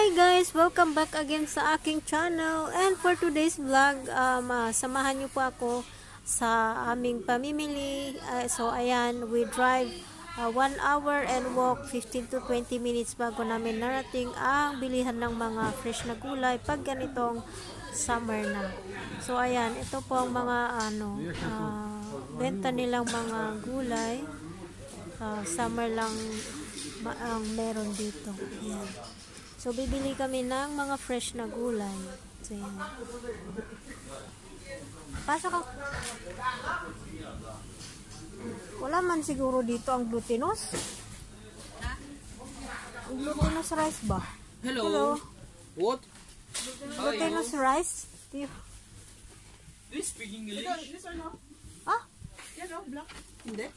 Hi guys! Welcome back again sa aking channel. And for today's vlog, samahan niyo po ako sa aming pamimili. So ayan, we drive 1 hour and walk 15 to 20 minutes bago namin narating ang bilihan ng mga fresh na gulay pag ganitong summer na. So ayan, ito po ang mga benta nilang mga gulay. Summer lang ang meron dito. Ayan. So, bibili kami ng mga fresh na gulay. So, yan. Pasok ako. Wala man siguro dito ang glutinous. Ang glutinous rice ba? Hello. What? Glutinous rice? Do you speak English? This or no? Ah? Yan o, black. Hindi?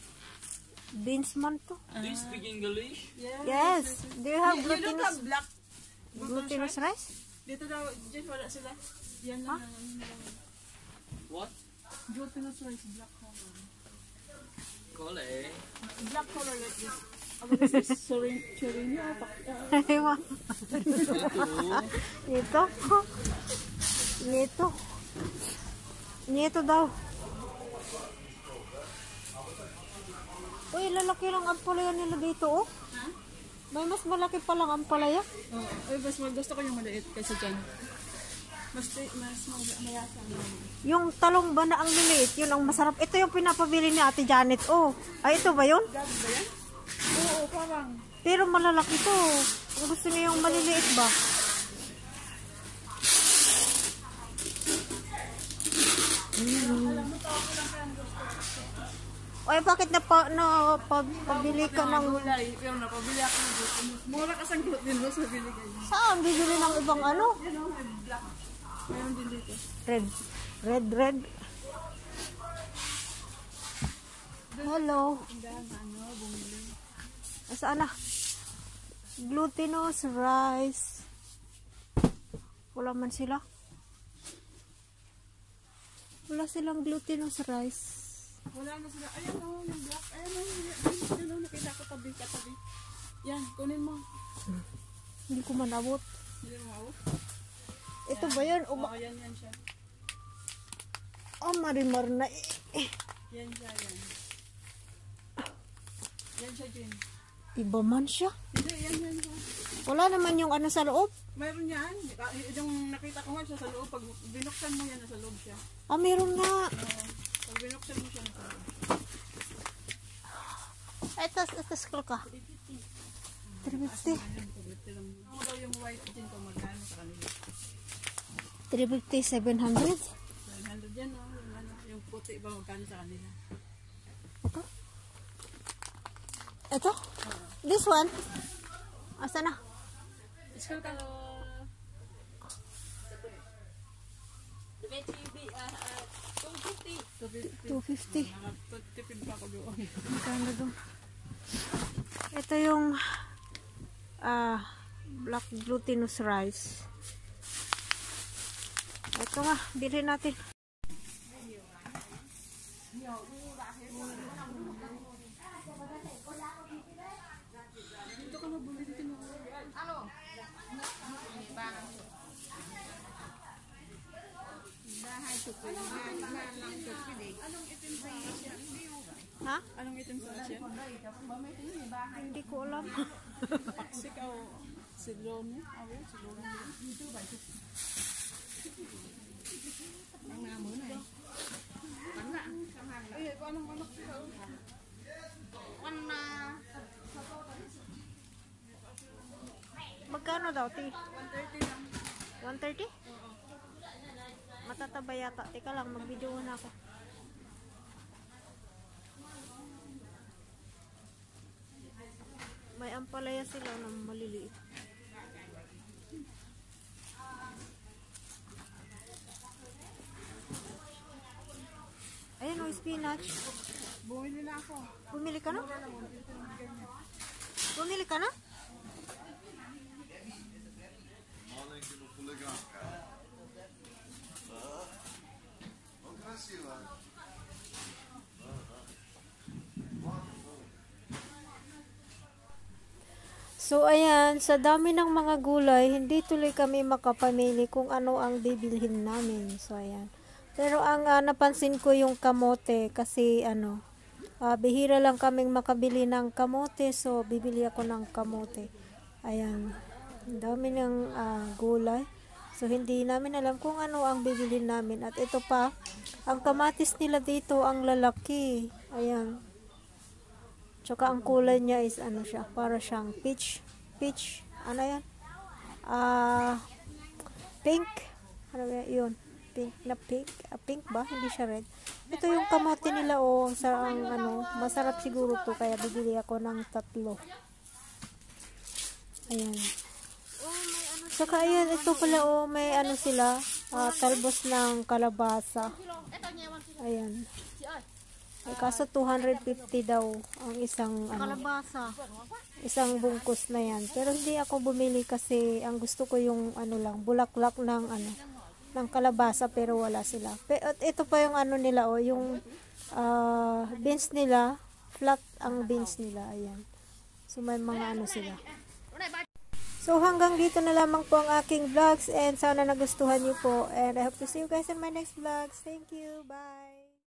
Beans man to. Do you speak English? Yes. Do you have You don't glutinous, have black. glutinous rice? Dito daw, dyan wala sila. Yan Huh? lang. What? Glutinous rice, black color. Kole. Black color like this. This is serene. Ewan. Nito. Nito. Nito daw. Uy, lalaki lang ang palaya nila dito, oh. Ha? May mas malaki pa lang ang palaya. Ay, mas gusto ko yung maliit kaysa dyan. Mas mayasa. Yung talong ba na ang liliit, yun ang masarap. Ito yung pinapabili ni Ate Janet, oh. Ay, ito ba yun? Gab ba yan? Oo, parang. Pero malalaki to. Kung gusto niyo yung maliliit ba? Ay, bakit pabili ka ng... Gulay, pero napabili ako ng glutinous. Mura kasang glutinous na binigay. Saan? Bibili ng ibang ano? Yan o, may black. Mayroon din dito. Red. Hello. Bumili. Saan na? Glutinous rice. Wala man sila. Wala silang glutinous rice. Wala na sila. Ayan o, yung black. Ayan o, yan o, nakita ko tabi. Yan, kunin mo. Hindi ko manabot. Hindi mo maot. Ito ba yan? Oo, yan siya. Oh, marimar na Yan siya, yan. Yan siya, Jen. Iba man siya. Hindi, yan siya. Wala naman yung ano sa loob. Mayroon yan. Yung nakita ko nga siya sa loob. Pag binuksan mo yan, nasa loob siya. Ah, meron nga. Pag binuksan mo siya, nasa loob. Ito scroll ka. 350. Ano daw yung white Jen kung magkano sa kanila? 350, 700. 900 yan, no? Yung puti ba magkano sa kanila? Ito? This one? Asa na? Iskal ka. 250. Nakatipid pa ako doon. Magkano doon? Ito yung black glutinous rice. Ito nga, bilhin natin. Dito ka mabuli dito mo. Ano? Ha? Anong itim sa siya? Hindi ko alam. Paksik o silone? Silone. Ang namo na eh. Ay, anong anak siya? Magkano daw, ti? 130 lang. 130? Matataba yata. Teka lang, mag-video na ako. May ampalaya sila na maliliit. Ayan o, spinach. Bumili na ako. Bumili ka na? Bumili ka na? So ayan, sa dami ng mga gulay, hindi tuloy kami makapamili kung ano ang bibilhin namin. So ayan. Pero ang napansin ko yung kamote kasi bihira lang kaming makabili ng kamote, so bibili ako ng kamote. Ayan. Ang dami ng gulay. So hindi namin alam kung ano ang bibilhin namin. At ito pa, ang kamatis nila dito ang lalaki. Ayan. Tsaka ang kulay niya is siya, para siyang peach, ano yan? Pink. Ano ba yun? Pink ba? Hindi siya red. Ito yung kamote nila, masarap siguro to, kaya bibili ako ng 3. Ayan. Saka ayan, ito pala may sila, talbos ng kalabasa. Ayan. Kaso 250 daw ang isang isang bungkus na yan. Pero hindi ako bumili kasi ang gusto ko yung bulaklak ng ng kalabasa, pero wala sila. Pero ito pa yung nila, yung beans nila, flat ang beans nila. Ayan. So may mga sila. So hanggang dito na lamang po ang aking vlogs, and sana nagustuhan niyo po, and I hope to see you guys in my next vlogs. Thank you. Bye.